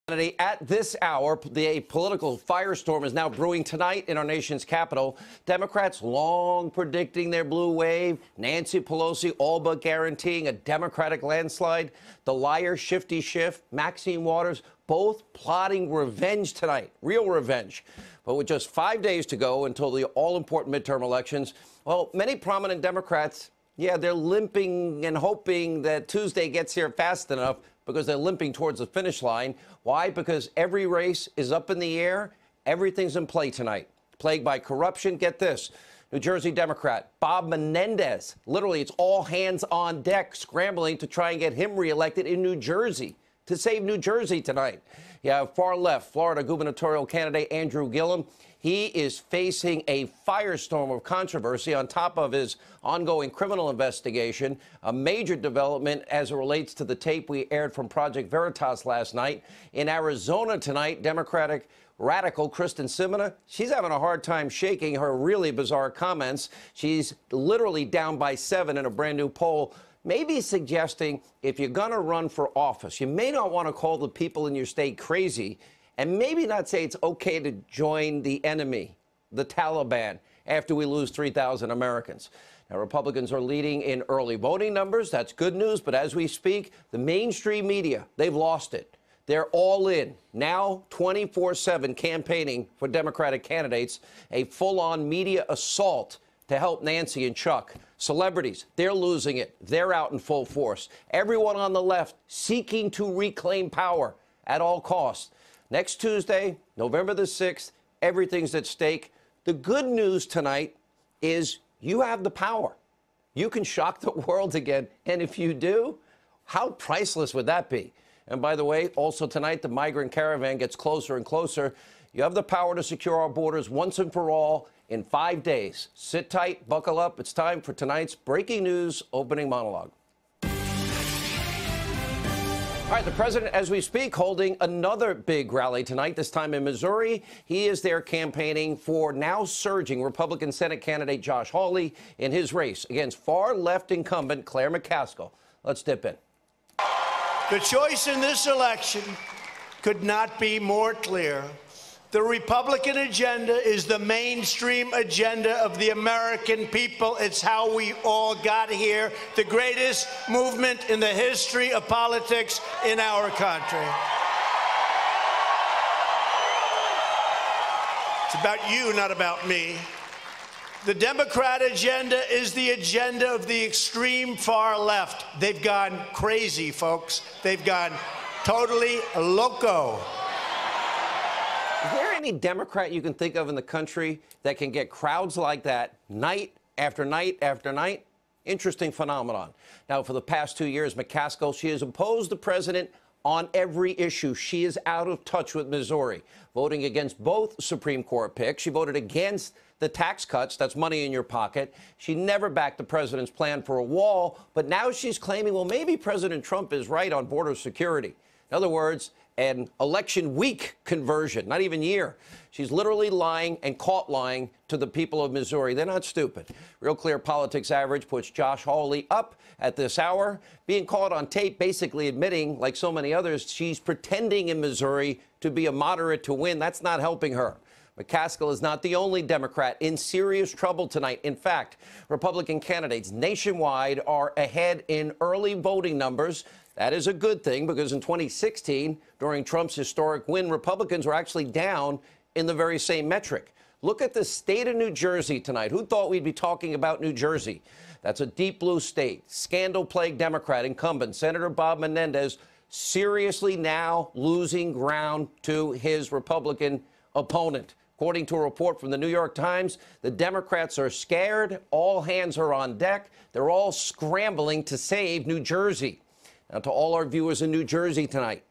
At this hour, the political firestorm is now brewing tonight in our nation's capital. Democrats long predicting their blue wave. Nancy Pelosi all but guaranteeing a Democratic landslide. The liar, Shifty Schiff, Maxine Waters, both plotting revenge tonight, real revenge. But with just 5 days to go until the all-important midterm elections, well, many prominent Democrats, they're limping and hoping that Tuesday gets here fast enough because they're limping towards the finish line. Why? Because every race is up in the air. Everything's in play tonight. Plagued by corruption. Get this. New Jersey Democrat Bob Menendez. Literally, it's all hands on deck scrambling to try and get him reelected in New Jersey to save New Jersey tonight. You have far left Florida gubernatorial candidate Andrew Gillum. He is facing a firestorm of controversy on top of his ongoing criminal investigation, a major development as it relates to the tape we aired from Project Veritas last night. In Arizona tonight, Democratic radical Kristen Sinema, she's having a hard time shaking her really bizarre comments. She's literally down by 7 in a brand new poll, maybe suggesting if you're going to run for office, you may not want to call the people in your state crazy, and maybe not say it's okay to join the enemy, the Taliban, after we lose 3,000 Americans. Now, Republicans are leading in early voting numbers. That's good news. But as we speak, the mainstream media, they've lost it. They're all in. Now 24/7 campaigning for Democratic candidates, a full-on media assault to help Nancy and Chuck. Celebrities, they're losing it. They're out in full force. Everyone on the left seeking to reclaim power at all costs. Next Tuesday, November the 6th, everything's at stake. The good news tonight is you have the power. You can shock the world again. And if you do, how priceless would that be? And by the way, also tonight, the migrant caravan gets closer and closer. You have the power to secure our borders once and for all in 5 days. Sit tight, buckle up. It's time for tonight's breaking news opening monologue. All right, the president, as we speak, holding another big rally tonight, this time in Missouri. He is there campaigning for now surging Republican Senate candidate Josh Hawley in his race against far-left incumbent Claire McCaskill. Let's dip in. The choice in this election could not be more clear. The Republican agenda is the mainstream agenda of the American people. It's how we all got here, the greatest movement in the history of politics in our country. It's about you, not about me. The Democrat agenda is the agenda of the extreme far left. They've gone crazy, folks. They've gone totally loco. Is there any Democrat you can think of in the country that can get crowds like that night after night after night? Interesting phenomenon. Now, for the past 2 years, McCaskill, she has opposed the president on every issue. She is out of touch with Missouri, voting against both Supreme Court picks. She voted against the tax cuts. That's money in your pocket. She never backed the president's plan for a wall. But now she's claiming, well, maybe President Trump is right on border security. In other words, an election week conversion, not even year. She's literally lying and caught lying to the people of Missouri. They're not stupid. Real Clear Politics average puts Josh Hawley up at this hour, being caught on tape, basically admitting, like so many others, she's pretending in Missouri to be a moderate to win. That's not helping her. McCaskill is not the only Democrat in serious trouble tonight. In fact, Republican candidates nationwide are ahead in early voting numbers. That is a good thing because in 2016, during Trump's historic win, Republicans were actually down in the very same metric. Look at the state of New Jersey tonight. Who thought we'd be talking about New Jersey? That's a deep blue state. Scandal-plagued Democrat incumbent Senator Bob Menendez seriously now losing ground to his Republican opponent. According to a report from the New York Times, the Democrats are scared. All hands are on deck. They're all scrambling to save New Jersey. Now, to all our viewers in New Jersey tonight,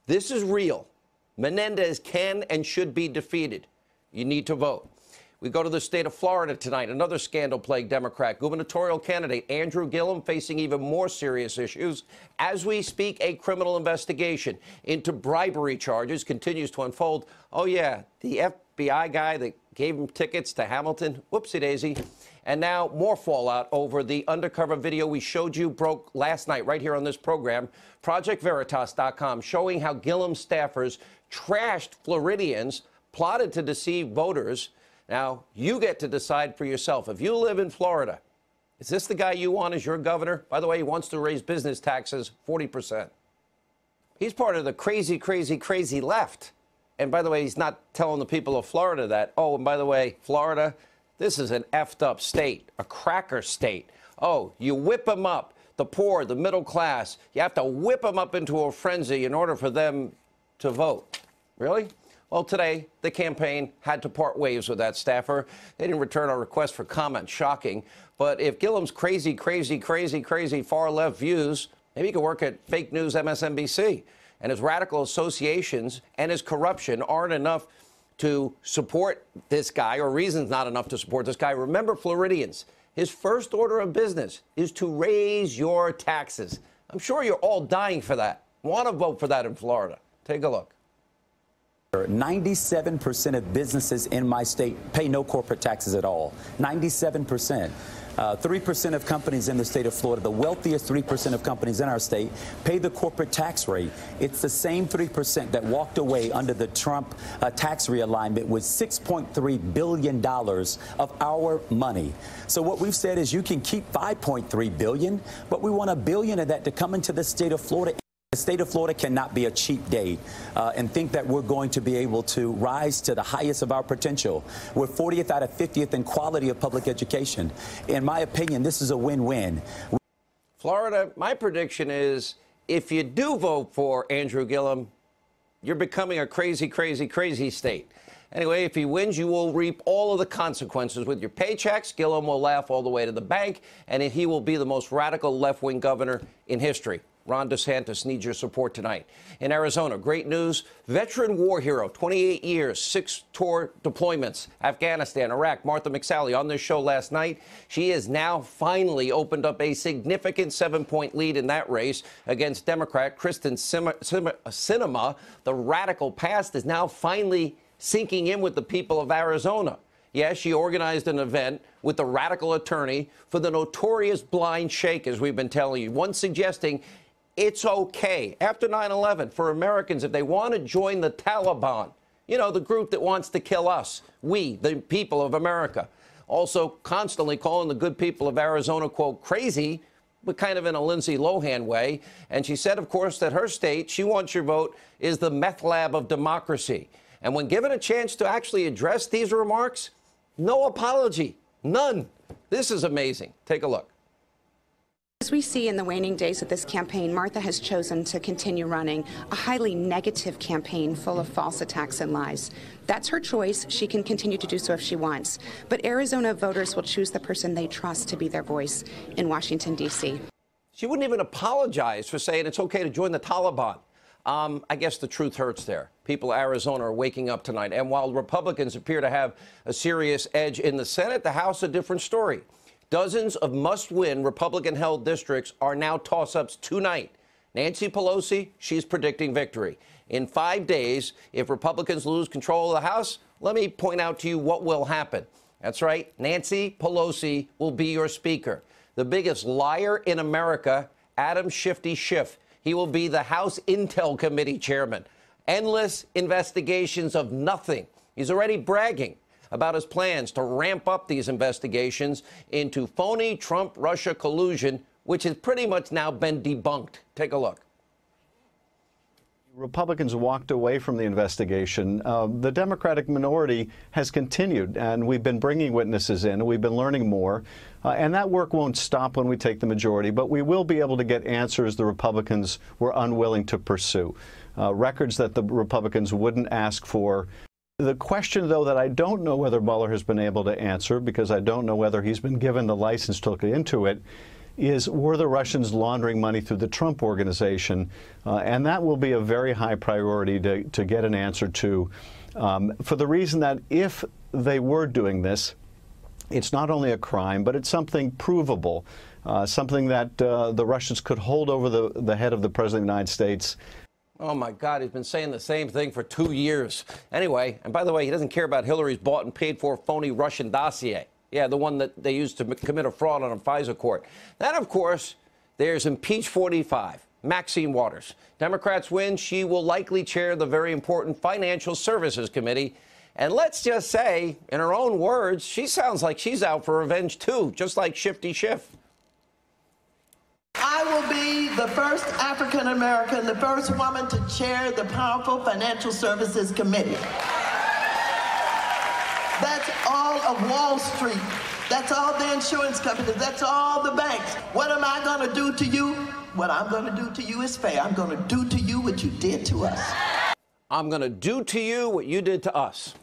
this is real. Menendez can and should be defeated. You need to vote. We go to the state of Florida tonight. Another scandal-plagued Democrat, gubernatorial candidate Andrew Gillum, facing even more serious issues. As we speak, a criminal investigation into bribery charges continues to unfold. Oh, yeah, the FBI guy that gave him tickets to Hamilton. Whoopsie daisy. And now more fallout over the undercover video we showed you broke last night right here on this program. ProjectVeritas.com showing how Gillum staffers trashed Floridians, plotted to deceive voters. Now, you get to decide for yourself. If you live in Florida, is this the guy you want as your governor? By the way, he wants to raise business taxes 40%. He's part of the crazy, crazy, crazy left. And by the way, he's not telling the people of Florida that, oh, and by the way, Florida, this is an effed up state, a cracker state. Oh, you whip them up, the poor, the middle class. You have to whip them up into a frenzy in order for them to vote. Really? Well, today, the campaign had to part ways with that staffer. They didn't return our request for comment. Shocking. But if Gillum's crazy, crazy, crazy, crazy far-left views, maybe he could work at fake news MSNBC. And his radical associations and his corruption aren't enough to support this guy, or reasons not enough to support this guy. Remember, Floridians, his first order of business is to raise your taxes. I'm sure you're all dying for that. Want to vote for that in Florida. Take a look. 97% of businesses in my state pay no corporate taxes at all. 97%. 3% of companies in the state of Florida, the wealthiest 3% of companies in our state, pay the corporate tax rate. It's the same 3% that walked away under the Trump tax realignment with $6.3 billion of our money. So what we've said is you can keep $5.3 billion, but we want $1 billion of that to come into the state of Florida. The state of Florida cannot be a cheap date and think that we're going to be able to rise to the highest of our potential. We're 40th out of 50th in quality of public education. In my opinion, this is a win-win. Florida, my prediction is if you do vote for Andrew Gillum, you're becoming a crazy, crazy, crazy state. Anyway, if he wins, you will reap all of the consequences with your paychecks. Gillum will laugh all the way to the bank, and he will be the most radical left-wing governor in history. Ron DeSantis needs your support tonight. In Arizona, great news. Veteran war hero, 28 years, 6 tour deployments, Afghanistan, Iraq, Martha McSally on this show last night. She has now finally opened up a significant 7-point lead in that race against Democrat Kristen Sinema. The radical past is now finally sinking in with the people of Arizona. Yes, she organized an event with the radical attorney for the notorious blind sheikh, as we've been telling you, one suggesting it's okay after 9/11 for Americans, if they want to join the Taliban, you know, the group that wants to kill us, we, the people of America. Also constantly calling the good people of Arizona, quote, crazy, but kind of in a Lindsay Lohan way. And she said, of course, that her state, she wants your vote, is the meth lab of democracy. And when given a chance to actually address these remarks, no apology, none. This is amazing. Take a look. As we see in the waning days of this campaign, Martha has chosen to continue running a highly negative campaign full of false attacks and lies. That's her choice. She can continue to do so if she wants. But Arizona voters will choose the person they trust to be their voice in Washington, D.C. She wouldn't even apologize for saying it's okay to join the Taliban. I guess the truth hurts there. People of Arizona are waking up tonight. And while Republicans appear to have a serious edge in the Senate, the House, a different story. Dozens of must-win Republican-held districts are now toss-ups tonight. Nancy Pelosi, she's predicting victory. In 5 days, if Republicans lose control of the House, let me point out to you what will happen. That's right, Nancy Pelosi will be your speaker. The biggest liar in America, Adam Shifty Schiff. He will be the House Intel Committee chairman. Endless investigations of nothing. He's already bragging about his plans to ramp up these investigations into phony Trump-Russia collusion, which has pretty much now been debunked. Take a look. Republicans walked away from the investigation. The Democratic minority has continued, and we've been bringing witnesses in, and we've been learning more. And that work won't stop when we take the majority, but we will be able to get answers the Republicans were unwilling to pursue, records that the Republicans wouldn't ask for. The question, though, that I don't know whether Mueller has been able to answer, because I don't know whether he's been given the license to look into it, is were the Russians laundering money through the Trump organization? And that will be a very high priority to get an answer to, for the reason that if they were doing this, it's not only a crime, but it's something provable, something that the Russians could hold over the head of the President of the United States. Oh, my God, he's been saying the same thing for 2 years. Anyway, and by the way, he doesn't care about Hillary's bought and paid for phony Russian dossier. Yeah, the one that they used to commit a fraud on a FISA court. Then, of course, there's Impeach 45, Maxine Waters. Democrats win. She will likely chair the very important Financial Services Committee. And let's just say, in her own words, she sounds like she's out for revenge, too, just like Shifty Schiff. I will be the first African American, the first woman to chair the powerful Financial Services Committee. That's all of Wall Street. That's all the insurance companies. That's all the banks. What am I going to do to you? What I'm going to do to you is fair. I'm going to do to you what you did to us. I'm going to do to you what you did to us.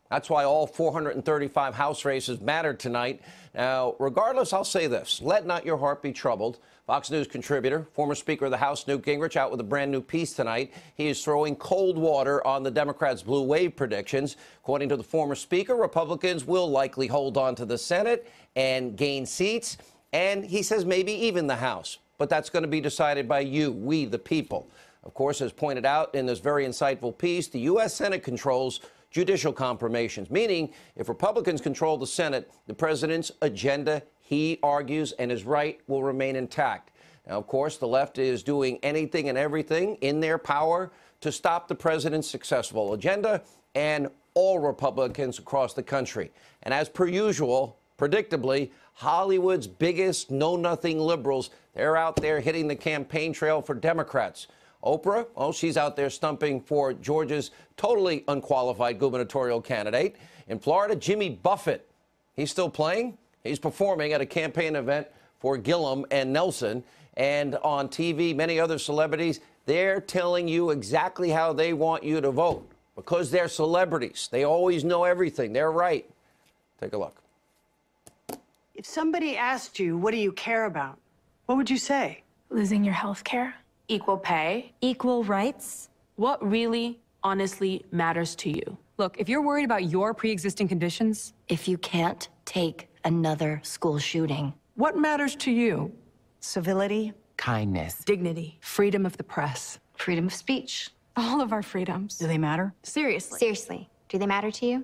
That's why all 435 House races matter tonight. Now, regardless, I'll say this. Let not your heart be troubled. Fox News contributor, former Speaker of the House, Newt Gingrich, out with a brand new piece tonight. He is throwing cold water on the Democrats' blue wave predictions. According to the former Speaker, Republicans will likely hold on to the Senate and gain seats. And he says maybe even the House. But that's going to be decided by you, we, the people. Of course, as pointed out in this very insightful piece, the U.S. Senate controls judicial confirmations, meaning if Republicans control the Senate, the president's agenda, he argues, and is right, will remain intact. Now, of course, the left is doing anything and everything in their power to stop the president's successful agenda and all Republicans across the country. And as per usual, predictably, Hollywood's biggest know-nothing liberals, they're out there hitting the campaign trail for Democrats. Oprah, oh, she's out there stumping for Georgia's totally unqualified gubernatorial candidate. In Florida, Jimmy Buffett, he's still playing. He's performing at a campaign event for Gillum and Nelson. And on TV, many other celebrities, they're telling you exactly how they want you to vote because they're celebrities. They always know everything. They're right. Take a look. If somebody asked you, what do you care about? What would you say? Losing your health care. Equal pay. Equal rights. What really, honestly matters to you? Look, if you're worried about your pre-existing conditions... If you can't take another school shooting. What matters to you? Civility? Kindness. Dignity? Freedom of the press. Freedom of speech. All of our freedoms. Do they matter? Seriously. Seriously, do they matter to you?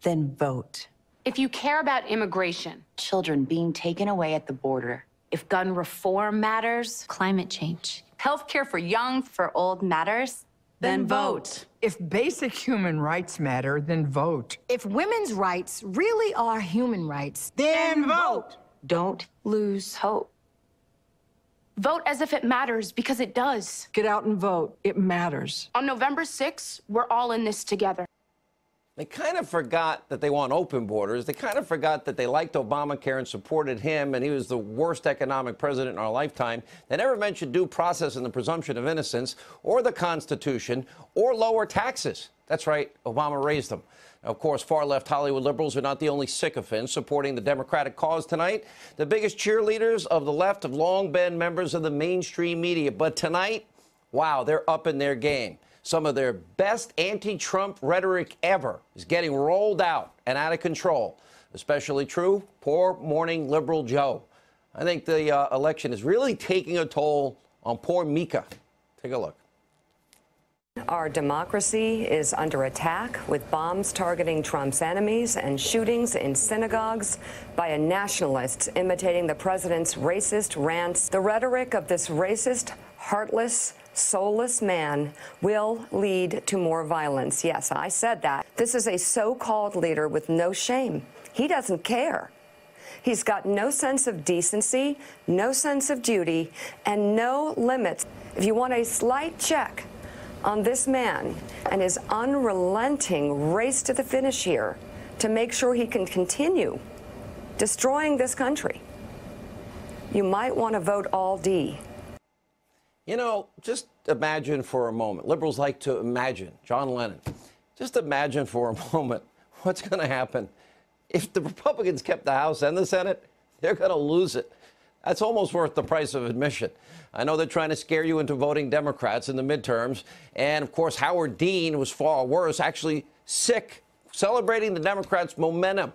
Then vote. If you care about immigration, Children being taken away at the border. if gun reform matters, Climate change. healthcare for young, For old matters. Then vote. If basic human rights matter, then vote. If women's rights really are human rights, Then vote. Don't lose hope. vote as if it matters, because it does. Get out and vote. It matters. On November 6th, we're all in this together. They kind of forgot that they want open borders. They kind of forgot that they liked Obamacare and supported him, and he was the worst economic president in our lifetime. They never mentioned due process and the presumption of innocence, or the Constitution, or lower taxes. That's right, Obama raised them. Of course, far-left Hollywood liberals are not the only sycophants supporting the Democratic cause tonight. The biggest cheerleaders of the left have long been members of the mainstream media. But tonight, wow, they're up in their game. Some of their best anti-Trump rhetoric ever is getting rolled out and out of control. Especially true, poor morning liberal Joe. I think the election is really taking a toll on poor Mika. Take a look. Our democracy is under attack with bombs targeting Trump's enemies and shootings in synagogues by a nationalist imitating the president's racist rants. The rhetoric of this racist, heartless, soulless man will lead to more violence. Yes, I said that. This is a so-called leader with no shame. He doesn't care. He's got no sense of decency, no sense of duty, and no limits. If you want a slight check on this man and his unrelenting race to the finish here to make sure he can continue destroying this country, you might want to vote all D. You know, just imagine for a moment. Liberals like to imagine. John Lennon. Just imagine for a moment what's going to happen. If the Republicans kept the House and the Senate, they're going to lose it. That's almost worth the price of admission. I know they're trying to scare you into voting Democrats in the midterms. And, of course, Howard Dean was far worse, actually sick, celebrating the Democrats' momentum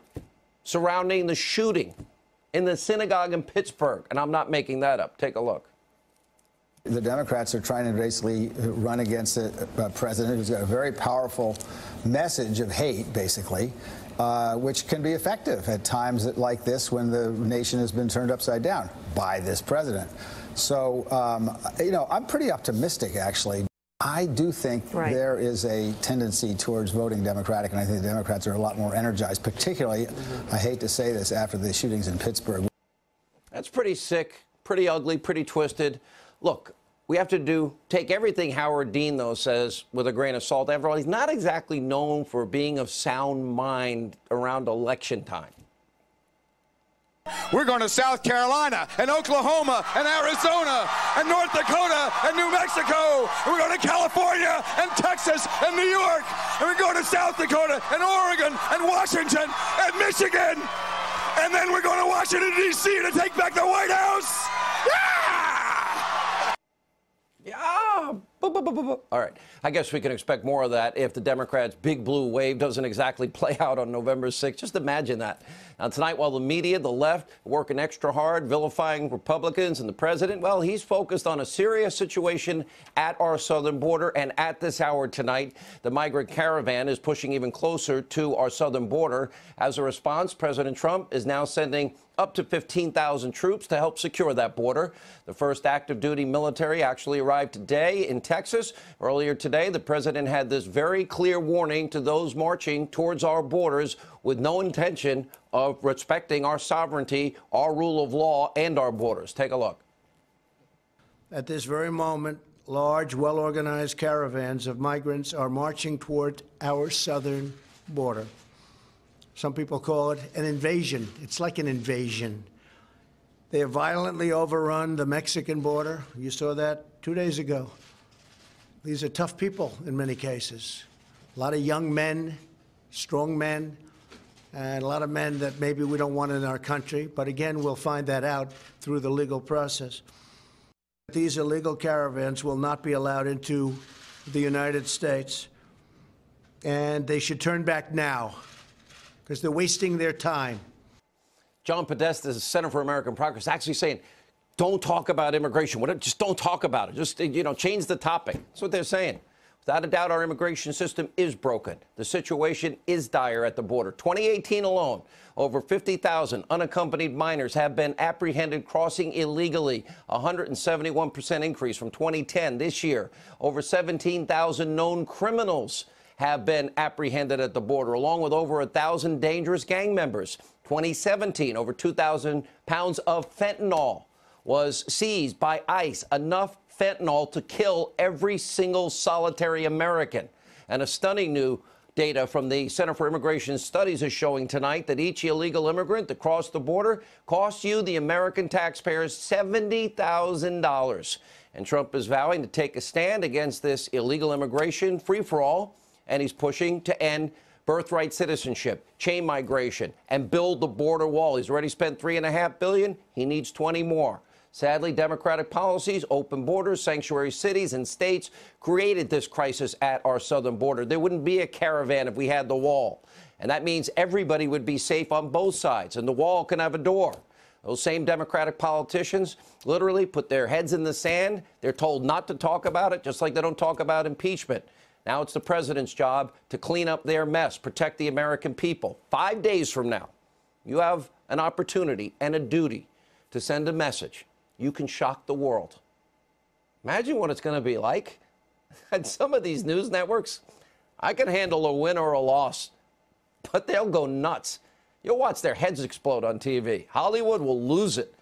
surrounding the shooting in the synagogue in Pittsburgh. And I'm not making that up. Take a look. The Democrats are trying to basically run against a president who's got a very powerful message of hate, basically, which can be effective at times like this when the nation has been turned upside down by this president. So, I'm pretty optimistic, actually. I do think there is a tendency towards voting Democratic, and I think the Democrats are a lot more energized, particularly, I hate to say this, after the shootings in Pittsburgh. That's pretty sick, pretty ugly, pretty twisted. Look, we have to take everything Howard Dean, though, says with a grain of salt. After all, he's not exactly known for being of sound mind around election time. We're going to South Carolina and Oklahoma and Arizona and North Dakota and New Mexico. And we're going to California and Texas and New York. And we're going to South Dakota and Oregon and Washington and Michigan. And then we're going to Washington, D.C. to take back the White House. Yeah! All right. I guess we can expect more of that if the Democrats' big blue wave doesn't exactly play out on November 6th. Just imagine that. Now, tonight, while the media, the left, working extra hard, vilifying Republicans and the president, well, he's focused on a serious situation at our southern border. And at this hour tonight, the migrant caravan is pushing even closer to our southern border. As a response, President Trump is now sending up to 15,000 troops to help secure that border. The first active duty military actually arrived today in Texas. Earlier today, the president had this very clear warning to those marching towards our borders with no intention of respecting our sovereignty, our rule of law, and our borders. Take a look. At this very moment, large, well-organized caravans of migrants are marching toward our southern border. Some people call it an invasion. It's like an invasion. They have violently overrun the Mexican border. You saw that 2 days ago. These are tough people in many cases. A lot of young men, strong men, and a lot of men that maybe we don't want in our country. But again, we'll find that out through the legal process. These illegal caravans will not be allowed into the United States. And they should turn back now, because they're wasting their time. John Podesta, the Center for American Progress, actually saying, don't talk about immigration. Just don't talk about it. Just, change the topic. That's what they're saying. Without a doubt, our immigration system is broken. The situation is dire at the border. 2018 alone, over 50,000 unaccompanied minors have been apprehended crossing illegally, a 171% increase from 2010 this year. Over 17,000 known criminals have been apprehended at the border, along with over 1,000 dangerous gang members. 2017, over 2,000 pounds of fentanyl was seized by ICE, enough fentanyl to kill every single solitary American. And a stunning new data from the Center for Immigration Studies is showing tonight that each illegal immigrant that crossed the border costs you, the American taxpayers, $70,000. And Trump is vowing to take a stand against this illegal immigration free-for-all, and he's pushing to end birthright citizenship, chain migration, and build the border wall. He's already spent $3.5 billion. He needs 20 more. Sadly, Democratic policies, open borders, sanctuary cities, and states created this crisis at our southern border. There wouldn't be a caravan if we had the wall. And that means everybody would be safe on both sides, and the wall can have a door. Those same Democratic politicians literally put their heads in the sand. They're told not to talk about it, just like they don't talk about impeachment. Now it's the president's job to clean up their mess, protect the American people. 5 days from now, you have an opportunity and a duty to send a message. You can shock the world. Imagine what it's going to be like. At some of these news networks, I can handle a win or a loss, but they'll go nuts. You'll watch their heads explode on TV. Hollywood will lose it.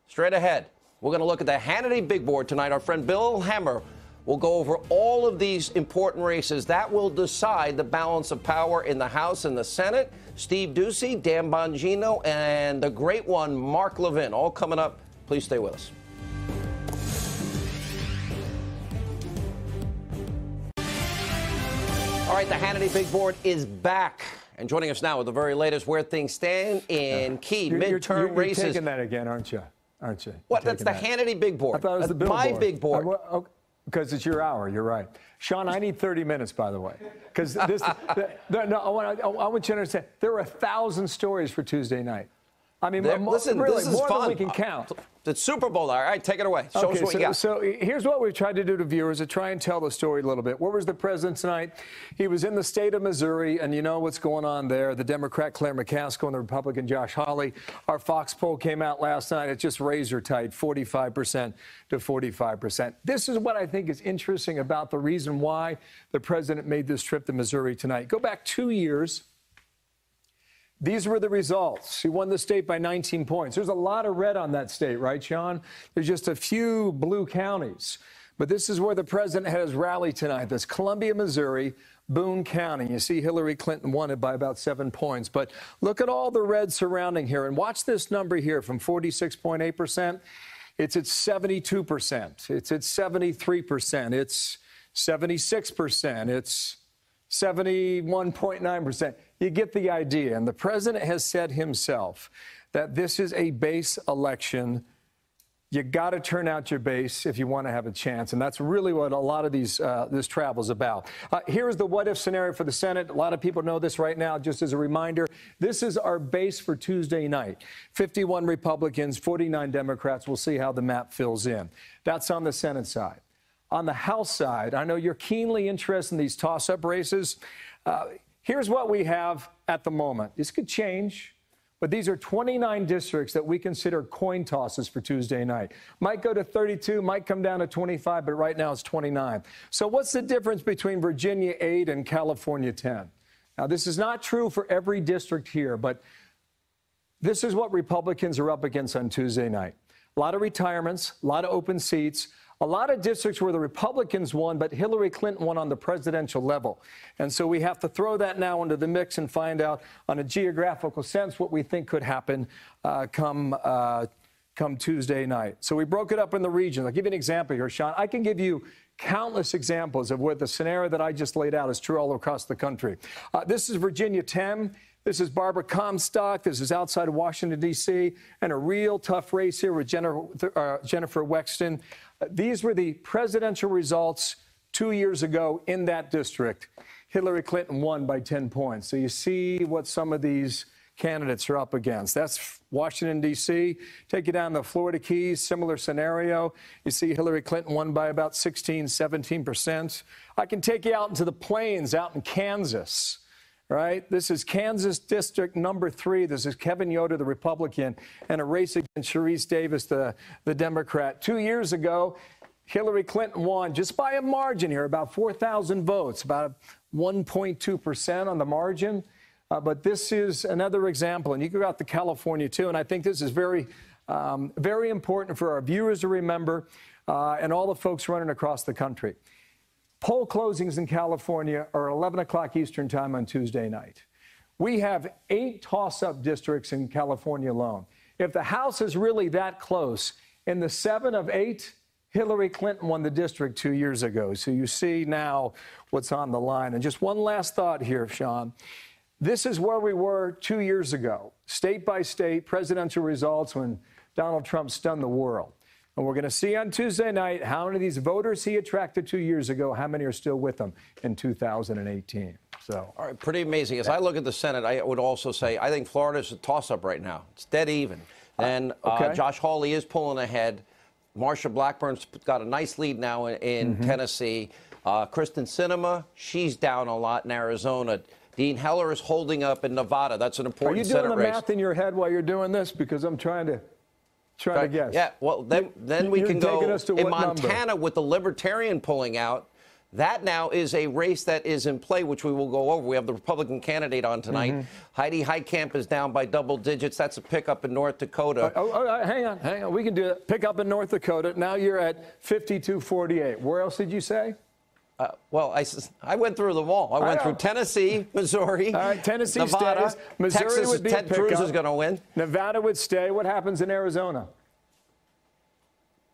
Straight ahead, we're going to look at the Hannity big board tonight. Our friend Bill Hammer will go over all of these important races that will decide the balance of power in the House and the Senate. Steve Doocy, Dan Bongino, and the great one, Mark Levin, all coming up. Please stay with us. All right, the Hannity Big Board is back. And joining us now with the very latest where things stand in key midterm races. You're taking that again, aren't you? Aren't you? What? That's the Hannity Big Board. I thought it was the That's my big board. Because it's your hour. You're right. Sean, I need 30 minutes, by the way. Because this, I want you to understand, there were 1,000 stories for Tuesday night. I mean, listen, really, this is more fun. than we can count. The Super Bowl. All right, take it away. Show us what you got. So here's what we've tried to do to viewers to try and tell the story a little bit. Where was the president tonight? He was in the state of Missouri, and you know what's going on there. The Democrat Claire McCaskill and the Republican Josh Hawley. Our Fox poll came out last night. It's just razor tight, 45% to 45%. This is what I think is interesting about the reason why the president made this trip to Missouri tonight. Go back 2 years. These were the results. He won the state by 19 points. There's a lot of red on that state, right, Sean? There's just a few blue counties. But this is where the president had his rally tonight. That's Columbia, Missouri, Boone County. You see Hillary Clinton won it by about 7 points. But look at all the red surrounding here. And watch this number here from 46.8%. It's at 72%. It's at 73%. It's 76%. It's 71.9%. You get the idea. And the president has said himself that this is a base election. You got to turn out your base if you want to have a chance. And that's really what a lot of this travel is about. Here's the what-if scenario for the Senate. A lot of people know this right now. Just as a reminder, this is our base for Tuesday night. 51 Republicans, 49 Democrats. We'll see how the map fills in. That's on the Senate side. On the House side, I know you're keenly interested in these toss-up races. Here's what we have at the moment. This could change, but these are 29 districts that we consider coin tosses for Tuesday night. Might go to 32, might come down to 25, but right now it's 29. So what's the difference between Virginia 8 and California 10? Now, this is not true for every district here, but this is what Republicans are up against on Tuesday night. A lot of retirements, a lot of open seats, a lot of districts where the Republicans won, but Hillary Clinton won on the presidential level. And so we have to throw that now into the mix and find out on a geographical sense what we think could happen come Tuesday night. So we broke it up in the regions. I'll give you an example here, Sean. I can give you countless examples of where the scenario that I just laid out is true all across the country. This is Virginia 10. This is Barbara Comstock. This is outside of Washington, D.C., and a real tough race here with Jennifer Wexton. These were the presidential results 2 years ago in that district. Hillary Clinton won by 10 points. So you see what some of these candidates are up against. That's Washington, D.C. Take you down the Florida Keys, similar scenario. You see Hillary Clinton won by about 16, 17%. I can take you out into the plains, out in Kansas. Right? This is Kansas District number 3. This is Kevin Yoder, the Republican, and a race against Sharice Davis, the Democrat. 2 years ago, Hillary Clinton won just by a margin here, about 4,000 votes, about 1.2% on the margin. But this is another example, and you go out to California, too, and I think this is very, very important for our viewers to remember and all the folks running across the country. Poll closings in California are 11 o'clock Eastern time on Tuesday night. We have 8 toss-up districts in California alone. If the House is really that close, in the 7 of 8, Hillary Clinton won the district 2 years ago. So you see now what's on the line. And just one last thought here, Sean. This is where we were 2 years ago, state by state, presidential results when Donald Trump stunned the world. And we're going to see on Tuesday night how many of these voters he attracted 2 years ago, how many are still with him in 2018. So, all right, pretty amazing. As I look at the Senate, I would also say I think Florida's a toss-up right now. It's dead even. And Josh Hawley is pulling ahead. Marsha Blackburn's got a nice lead now in Tennessee. Kristen Sinema, she's down a lot in Arizona. Dean Heller is holding up in Nevada. That's an important Senate race. Are you doing the math in your head while you're doing this? Because I'm trying to guess. Yeah, well, then we can go in Montana number? with the Libertarian pulling out. That now is a race that is in play, which we will go over. We have the Republican candidate on tonight. Heidi Heitkamp is down by double digits. That's a pickup in North Dakota. Hang on. We can do it. Pick up in North Dakota. Now you're at 52-48. Where else did you say? Well, I went through them all. I went through Tennessee, Missouri, all right, Tennessee Nevada, stays. Missouri Texas. Would be Ted Cruz is going to win. Nevada would stay. What happens in Arizona?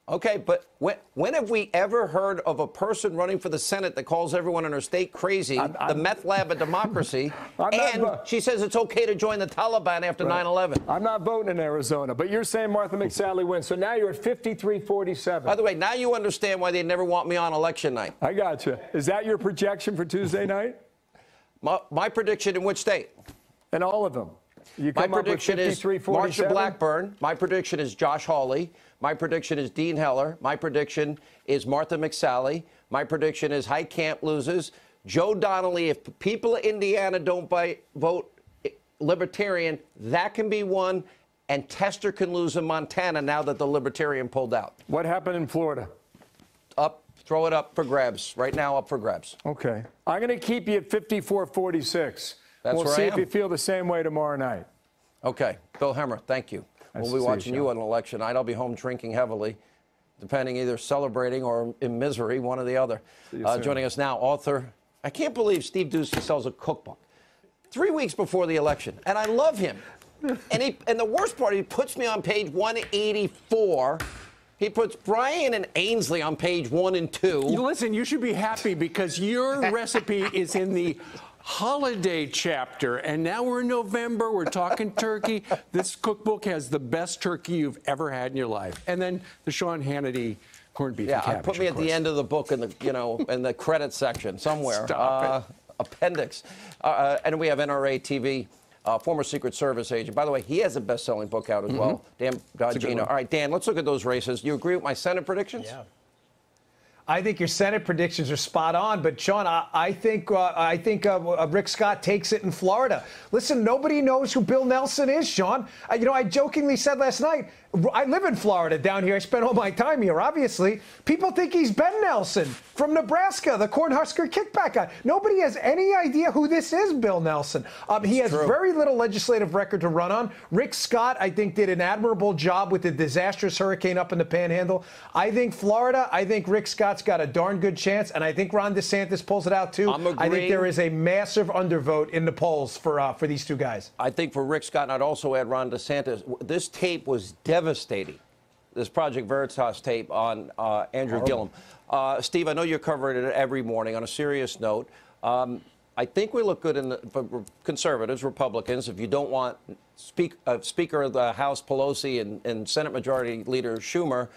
Okay, but when have we ever heard of a person running for the Senate that calls everyone in her state crazy, the meth lab of democracy, and she says it's okay to join the Taliban after 9/11? I'm not voting in Arizona, but you're saying Martha McSally wins. So now you're at 53-47. By the way, now you understand why they never want me on election night. I got you. Is that your projection for Tuesday night? My prediction in which state? In all of them. You My come up with prediction is 53-47? Marsha Blackburn. My prediction is Josh Hawley. My prediction is Dean Heller. My prediction is Martha McSally. My prediction is Heitkamp loses. Joe Donnelly, if people of Indiana don't vote Libertarian, that can be one. And Tester can lose in Montana now that the Libertarian pulled out. What happened in Florida? Up, throw it up for grabs. Right now, up for grabs. Okay. I'm going to keep you at 54-46. That's we'll where see I if am. you feel the same way tomorrow night. Okay. Bill Hemmer, thank you. Nice We'll to be see watching you, you Sean. on election night. I'll be home drinking heavily, depending either celebrating or in misery, one or the other. See you soon. Joining us now, author. I can't believe Steve Doocy sells a cookbook 3 weeks before the election, and I love him. And the worst part, he puts me on page 184. He puts Brian and Ainsley on page 1 and 2. Listen, you should be happy because your recipe is in the holiday chapter. And now we're in November. We're talking turkey. This cookbook has the best turkey you've ever had in your life. And then the Sean Hannity corned beef and cabbage. Put me at the end of the book in the in the credit section somewhere. Stop it. Appendix. And we have NRA TV. Former Secret Service agent. By the way, he has a best-selling book out as well. Dan Bongino. All right, Dan, let's look at those races. You agree with my Senate predictions? Yeah. I think your Senate predictions are spot on, but Sean, I think Rick Scott takes it in Florida. Listen, nobody knows who Bill Nelson is, Sean. I jokingly said last night, I live in Florida down here. I spent all my time here, obviously. People think he's Ben Nelson from Nebraska, the Cornhusker kickback guy. Nobody has any idea who this is, Bill Nelson. He has very little legislative record to run on. Rick Scott, I think, did an admirable job with the disastrous hurricane up in the Panhandle. I think Florida, I think Rick Scott's got a darn good chance, and I think Ron DeSantis pulls it out, too. I think there is a massive undervote in the polls for these two guys. I think for Rick Scott, and I'd also add Ron DeSantis, this tape was devastating, this Project Veritas tape on Andrew Gillum. Steve, I know you're covering it every morning. On a serious note, I think we look good for conservatives, Republicans. If you don't want Speaker of the House Pelosi and Senate Majority Leader Schumer,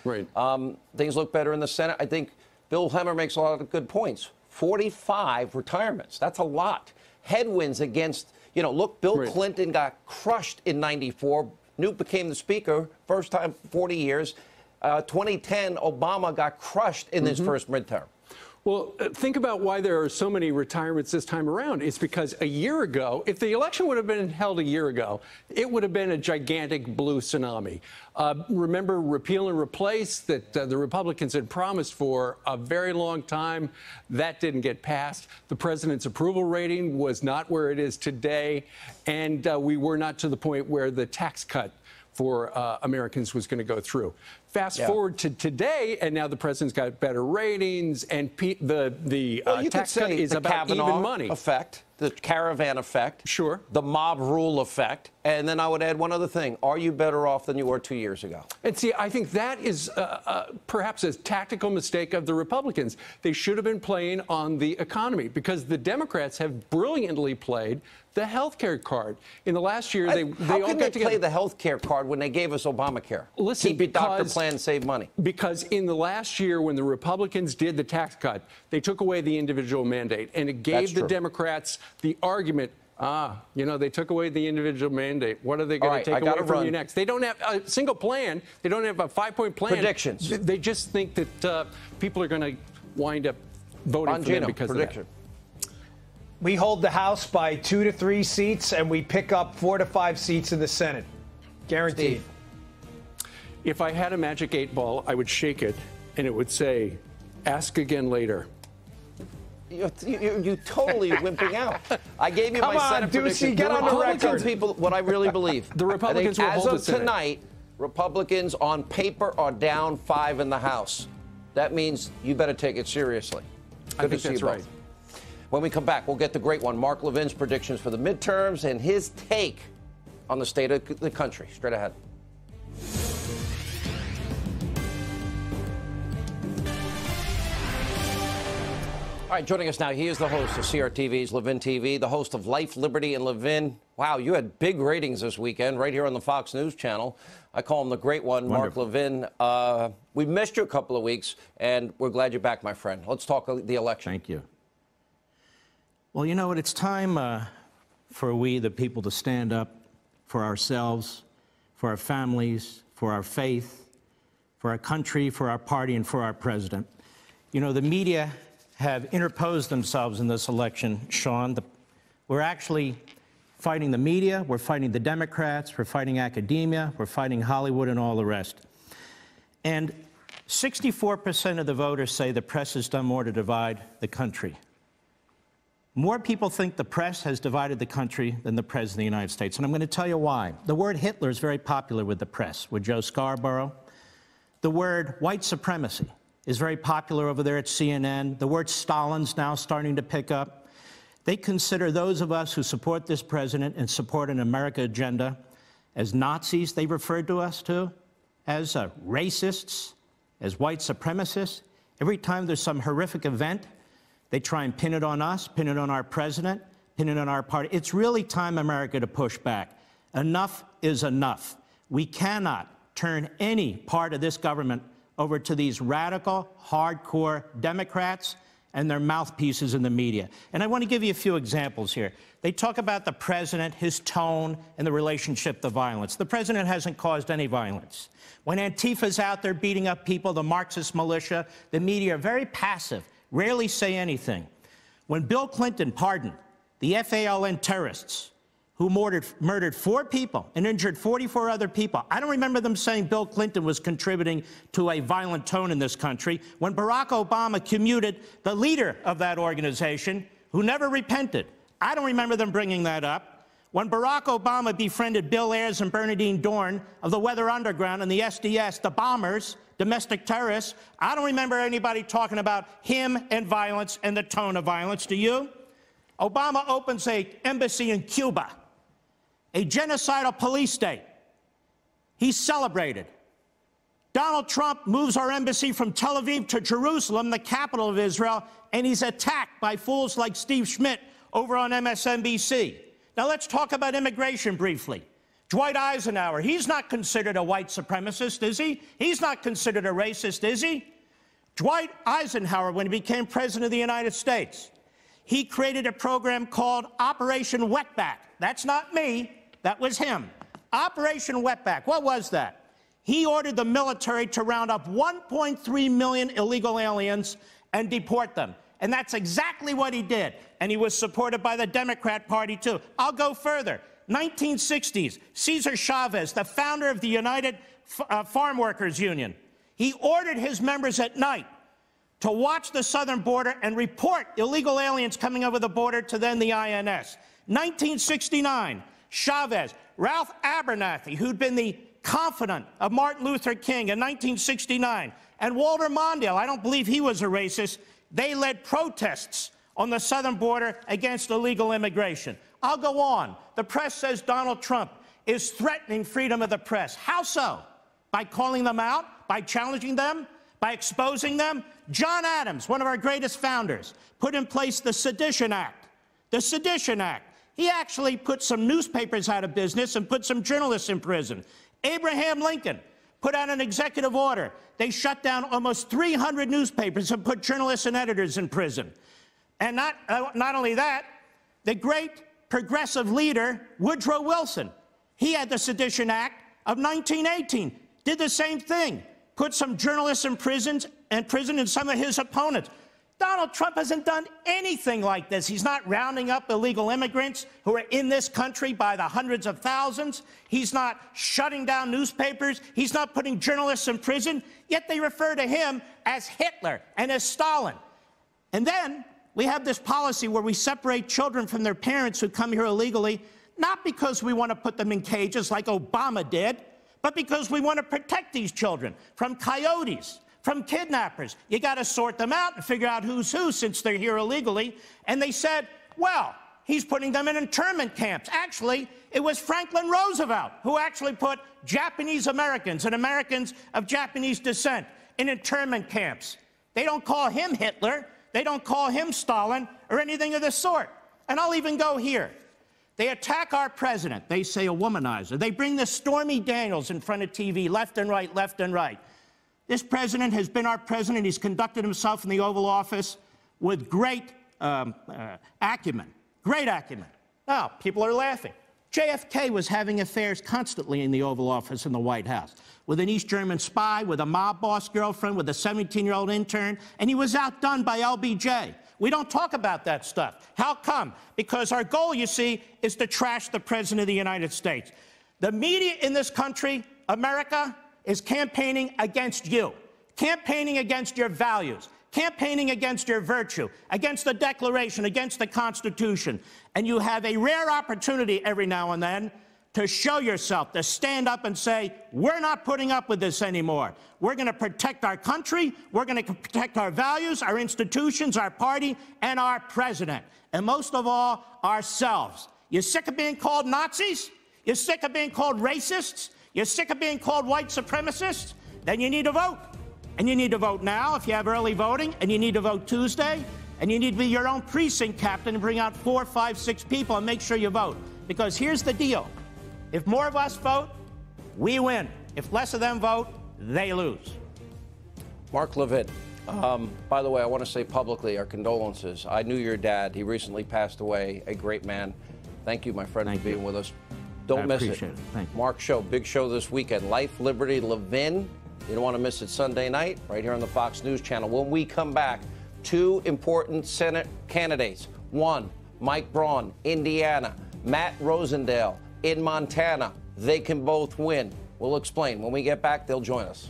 things look better in the Senate. I think Bill Hemmer makes a lot of good points. 45 retirements. That's a lot. Headwinds against, look, Bill Clinton got crushed in '94. Newt became the Speaker, first time 40 years. 2010, Obama got crushed in his first midterm. Well, think about why there are so many retirements this time around. It's because a year ago, if the election would have been held a year ago, it would have been a gigantic blue tsunami. Remember repeal and replace that the Republicans had promised for a very long time. That didn't get passed. The president's approval rating was not where it is today. And we were not to the point where the tax cut for Americans was going to go through. Fast forward to today, and now the president's got better ratings, and the tax cut is about even money. Effect, the caravan effect, the mob rule effect, and then I would add one other thing: are you better off than you were 2 years ago? And see, I think that is perhaps a tactical mistake of the Republicans. They should have been playing on the economy because the Democrats have brilliantly played the health care card. In the last year, they how all can got they together. play the health care card when they gave us Obamacare? Listen, keep your doctor plan, save money. Because in the last year, when the Republicans did the tax cut, they took away the individual mandate, and it gave the Democrats the argument. They took away the individual mandate. What are they going to take away from you next? They don't have a single plan. They don't have a 5-point plan. Predictions. They just think that people are going to wind up voting for them because of that. We hold the House by 2 to 3 seats, and we pick up 4 to 5 seats in the Senate. Guaranteed. If I had a magic 8-ball, I would shake it, and it would say, "Ask again later." You're totally wimping out. I gave you Come my on, Senate Doocy, prediction. get on the record. People, what I really believe. The Republicans will as hold of the Senate. tonight, Republicans on paper are down 5 in the House. That means you better take it seriously. I think that's right. When we come back, we'll get the great one, Mark Levin's predictions for the midterms and his take on the state of the country. Straight ahead. All right, joining us now, he is the host of CRTV's Levin TV, the host of Life, Liberty, and Levin. Wow, you had big ratings this weekend right here on the Fox News channel. I call him the great one, Wonderful. Mark Levin. We missed you a couple of weeks, and we're glad you're back, my friend. Let's talk the election. Thank you. Well, you know what? It's time for we, the people, to stand up for ourselves, for our families, for our faith, for our country, for our party, and for our president. You know, the media have interposed themselves in this election, Sean. We're actually fighting the media, we're fighting the Democrats, we're fighting academia, we're fighting Hollywood and all the rest. And 64% of the voters say the press has done more to divide the country. More people think the press has divided the country than the President of the United States. And I'm going to tell you why. The word Hitler is very popular with the press, with Joe Scarborough. The word white supremacy is very popular over there at CNN. The word Stalin's now starting to pick up. They consider those of us who support this president and support an America agenda as Nazis. They referred to us to as racists, as white supremacists. Every time there's some horrific event, they try and pin it on us, pin it on our president, pin it on our party. It's really time, America, to push back. Enough is enough. We cannot turn any part of this government over to these radical, hardcore Democrats and their mouthpieces in the media. And I want to give you a few examples here. They talk about the president, his tone, and the relationship to violence. The president hasn't caused any violence. When Antifa's out there beating up people, the Marxist militia, the media are very passive, rarely say anything. When Bill Clinton pardoned the FALN terrorists who murdered 4 people and injured 44 other people, I don't remember them saying Bill Clinton was contributing to a violent tone in this country. When Barack Obama commuted the leader of that organization, who never repented, I don't remember them bringing that up. When Barack Obama befriended Bill Ayers and Bernadine Dorn of the Weather Underground and the SDS, the bombers, domestic terrorists, I don't remember anybody talking about him and violence and the tone of violence. Do you? Obama opens an embassy in Cuba, a genocidal police state. He's celebrated. Donald Trump moves our embassy from Tel Aviv to Jerusalem, the capital of Israel, and he's attacked by fools like Steve Schmidt over on MSNBC. Now let's talk about immigration briefly. Dwight Eisenhower, he's not considered a white supremacist, is he? He's not considered a racist, is he? Dwight Eisenhower, when he became president of the United States, he created a program called Operation Wetback. That's not me, that was him. Operation Wetback, what was that? He ordered the military to round up 1.3 million illegal aliens and deport them. And that's exactly what he did. And he was supported by the Democrat Party, too. I'll go further. 1960s, Cesar Chavez, the founder of the United Farm Workers Union, he ordered his members at night to watch the southern border and report illegal aliens coming over the border to then the INS. 1969, Chavez, Ralph Abernathy, who'd been the confidant of Martin Luther King in 1969, and Walter Mondale, I don't believe he was a racist, they led protests on the southern border against illegal immigration. I'll go on. The press says Donald Trump is threatening freedom of the press. How so? By calling them out? By challenging them? By exposing them? John Adams, one of our greatest founders, put in place the Sedition Act. The Sedition Act. He actually put some newspapers out of business and put some journalists in prison. Abraham Lincoln put out an executive order. They shut down almost 300 newspapers and put journalists and editors in prison. And not only that, the great progressive leader, Woodrow Wilson, he had the Sedition Act of 1918, did the same thing, put some journalists in prison and some of his opponents. Donald Trump hasn't done anything like this. He's not rounding up illegal immigrants who are in this country by the hundreds of thousands. He's not shutting down newspapers. He's not putting journalists in prison. Yet they refer to him as Hitler and as Stalin. And then we have this policy where we separate children from their parents who come here illegally, not because we want to put them in cages like Obama did, but because we want to protect these children from coyotes, from kidnappers. You got to sort them out and figure out who's who since they're here illegally. And they said, well, he's putting them in internment camps. Actually, it was Franklin Roosevelt who actually put Japanese Americans and Americans of Japanese descent in internment camps. They don't call him Hitler. They don't call him Stalin or anything of the sort. And I'll even go here. They attack our president. They say a womanizer. They bring the Stormy Daniels in front of TV, left and right, left and right. This president has been our president. He's conducted himself in the Oval Office with great acumen, great acumen. Now, people are laughing. JFK was having affairs constantly in the Oval Office in the White House with an East German spy, with a mob boss girlfriend, with a 17-year-old intern, and he was outdone by LBJ. We don't talk about that stuff. How come? Because our goal, you see, is to trash the President of the United States. The media in this country, America, is campaigning against you, campaigning against your values, campaigning against your virtue, against the Declaration, against the Constitution. And you have a rare opportunity every now and then to show yourself, to stand up and say, we're not putting up with this anymore. We're going to protect our country. We're going to protect our values, our institutions, our party, and our president. And most of all, ourselves. You're sick of being called Nazis? You're sick of being called racists? You're sick of being called white supremacists? Then you need to vote. And you need to vote now if you have early voting, and you need to vote Tuesday, and you need to be your own precinct captain and bring out 4, 5, 6 people and make sure you vote. Because here's the deal. If more of us vote, we win. If less of them vote, they lose. Mark Levin, by the way, I want to say publicly our condolences. I knew your dad. He recently passed away, a great man. Thank you, my friend, for being with us. Don't miss it. Thank you. Mark show, big show this weekend. Life, Liberty, Levin. You don't want to miss it Sunday night, right here on the Fox News Channel. When we come back, 2 important Senate candidates. 1, Mike Braun, Indiana. Matt Rosendale in Montana. They can both win. We'll explain. When we get back, they'll join us.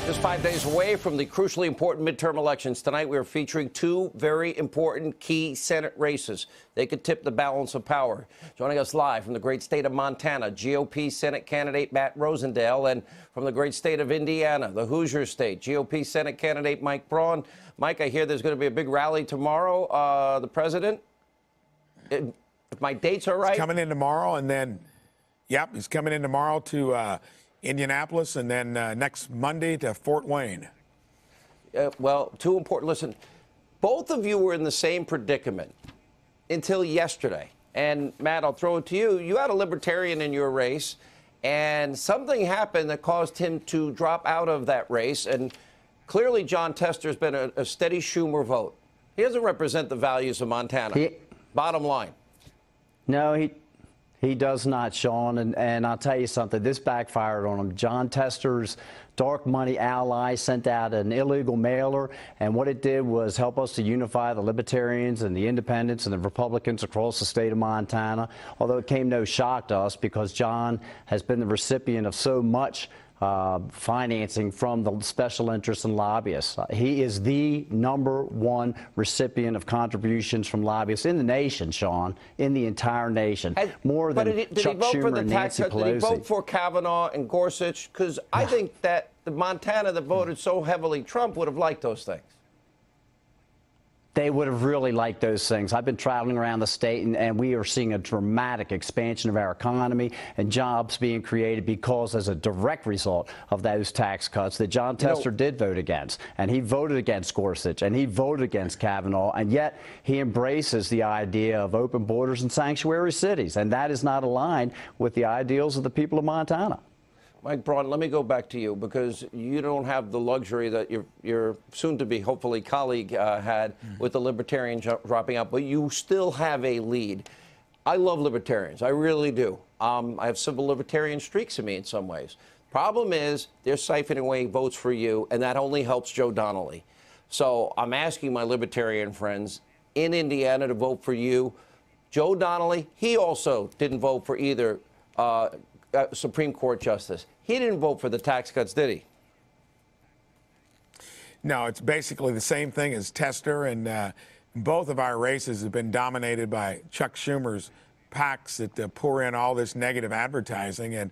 Just 5 days away from the crucially important midterm elections, tonight we are featuring 2 very important key Senate races. They could tip the balance of power. Joining us live from the great state of Montana, GOP Senate candidate Matt Rosendale, and from the great state of Indiana, the Hoosier state, GOP Senate candidate Mike Braun. Mike, I hear there's going to be a big rally tomorrow. The president, if my dates are right. He's coming in tomorrow, and then, yep, he's coming in tomorrow to Indianapolis, and then next Monday to Fort Wayne. Well, 2 important. Listen, both of you were in the same predicament until yesterday. And, Matt, I'll throw it to you. You had a libertarian in your race, and something happened that caused him to drop out of that race. And clearly, John Tester's been a steady Schumer vote. He doesn't represent the values of Montana. Bottom line. No, he does not, Sean, and I'll tell you something, this backfired on him. John Tester's dark money ally sent out an illegal mailer, and what it did was help us to unify the Libertarians and the Independents and the Republicans across the state of Montana, although it came no shock to us because John has been the recipient of so much financing from the special interests and lobbyists. He is the #1 recipient of contributions from lobbyists in the nation, Sean, in the entire nation. More than Chuck Schumer and Nancy Pelosi. Did he vote for Kavanaugh and Gorsuch? Because I think that the Montana that voted so heavily Trump would have liked those things. They would have really liked those things. I've been traveling around the state, and we are seeing a dramatic expansion of our economy and jobs being created because, as a direct result of those tax cuts that John Tester did vote against. And he voted against Gorsuch, and he voted against Kavanaugh, and yet he embraces the idea of open borders and sanctuary cities. And that is not aligned with the ideals of the people of Montana. Mike Braun, let me go back to you because you don't have the luxury that your soon-to-be, hopefully, colleague had with the Libertarian dropping out, but you still have a lead. I love Libertarians. I really do. I have civil Libertarian streaks in me in some ways. Problem is they're siphoning away votes for you, and that only helps Joe Donnelly. So I'm asking my Libertarian friends in Indiana to vote for you. Joe Donnelly, he also didn't vote for either Supreme Court justice. He didn't vote for the tax cuts, did he? No, it's basically the same thing as Tester, and both of our races have been dominated by Chuck Schumer's PACs that pour in all this negative advertising. And,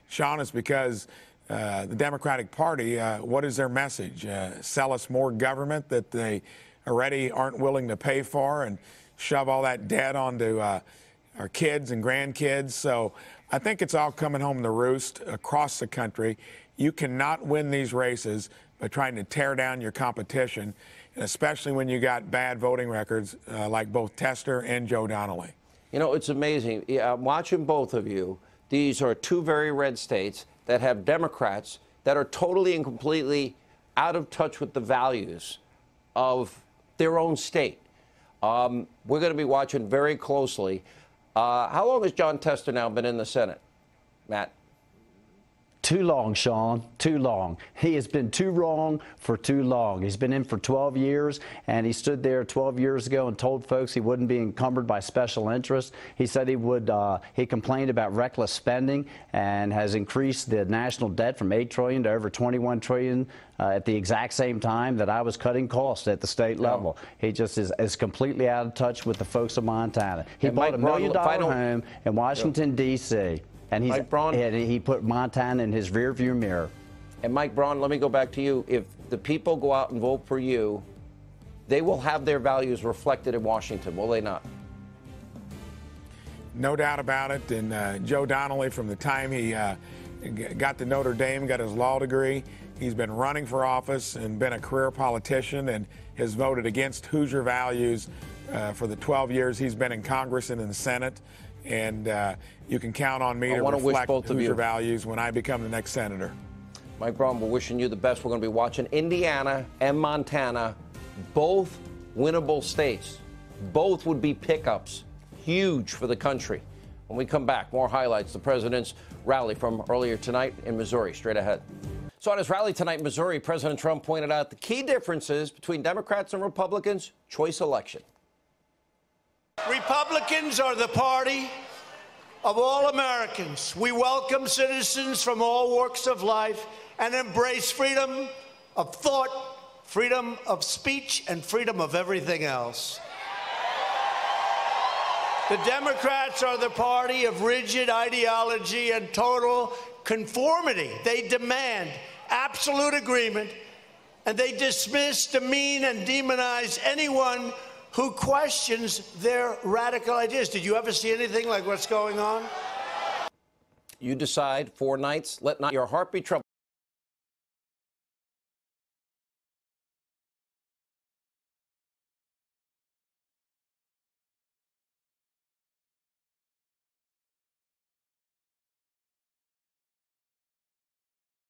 Sean, it's because the Democratic Party, what is their message? Sell us more government that they already aren't willing to pay for and shove all that debt onto our kids and grandkids. So I think it's all coming home to roost across the country. You cannot win these races by trying to tear down your competition, and especially when you got bad voting records like both Tester and Joe Donnelly. You know, it's amazing. I'm watching both of you. These are 2 very red states that have Democrats that are totally and completely out of touch with the values of their own state. We're going to be watching very closely. How long has John Tester now been in the Senate, Matt? Too long, Sean, too long. He has been too wrong for too long. He's been in for 12 years, and he stood there 12 years ago and told folks he wouldn't be encumbered by special interests. He said he would, he complained about reckless spending and has increased the national debt from $8 trillion to over $21 trillion at the exact same time that I was cutting costs at the state level. He just is completely out of touch with the folks of Montana. He bought a $1 million home in Washington, D.C., and he put Montana in his rearview mirror. And Mike Braun, let me go back to you. If the people go out and vote for you, they will have their values reflected in Washington, will they not? No doubt about it. And Joe Donnelly, from the time he got to Notre Dame, got his law degree, he's been running for office and been a career politician and has voted against Hoosier values for the 12 years he's been in Congress and in the Senate. And you can count on me to reflect Hoosier values when I become the next senator. Mike Braun, we're wishing you the best. We're going to be watching Indiana and Montana, both winnable states. Both would be pickups, huge for the country. When we come back, more highlights, the president's rally from earlier tonight in Missouri, straight ahead. So at his rally tonight in Missouri, President Trump pointed out the key differences between Democrats and Republicans' choice election. Republicans are the party of all Americans. We welcome citizens from all walks of life and embrace freedom of thought, freedom of speech, and freedom of everything else. The Democrats are the party of rigid ideology and total conformity. They demand absolute agreement, and they dismiss, demean, and demonize anyone who questions their radical ideas. Did you ever see anything like what's going on? You decide 4 nights. Let not your heart be troubled.